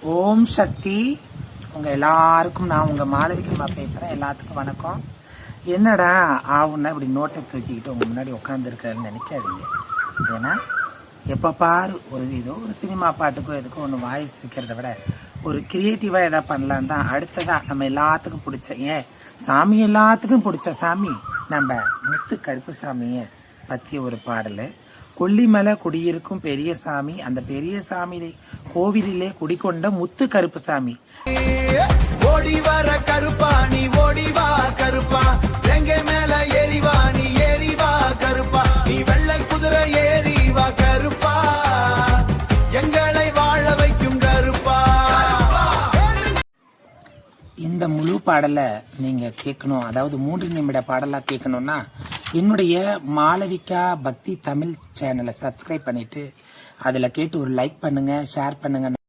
ஓம் சக்தி. உங்கள் எல்லாருக்கும் நான் உங்கள் மாளவிகம்மா பேசுகிறேன். எல்லாத்துக்கும் வணக்கம். என்னடா ஆகுன்னா இப்படி நோட்டை தூக்கிக்கிட்டு உங்கள் முன்னாடி உட்காந்துருக்கிறேன்னு நினைக்காதீங்க. ஏன்னா எப்போ பாரு ஏதோ ஒரு சினிமா பாட்டுக்கோ எதுக்கோ ஒன்று வாய்ஸ் வைக்கிறத விட ஒரு கிரியேட்டிவாக எதாவது பண்ணலான்னு தான் அடுத்ததாக நம்ம எல்லாத்துக்கும் பிடிச்ச சாமி எல்லாத்துக்கும் பிடிச்ச சாமி நம்ம முத்து கருப்பு சாமியை பற்றி ஒரு பாடல். கொல்லிமலை குடியிருக்கும் பெரிய சாமி, அந்த பெரிய சாமி கோவிலிலே குடிக்கொண்ட முத்து கருப்பு சாமி. ஓடி வர கருப்பா நீ ஓடி வா கருப்பா, எங்க மேல ஏறிவா நீ ஏறிவா கருப்பா, நீ வெள்ளை குதிரை ஏறி வா கருப்பா, எங்களை வாழ வைக்கும் கருப்பா. இந்த முழு பாடலை நீங்கள் கேட்கணும், அதாவது 3 நிமிட பாடலாக கேட்கணுன்னா என்னுடைய மாளவிகா பக்தி தமிழ் சேனலை சப்ஸ்கிரைப் பண்ணிவிட்டு அதில் கேட்டு ஒரு லைக் பண்ணுங்கள், ஷேர் பண்ணுங்கள்.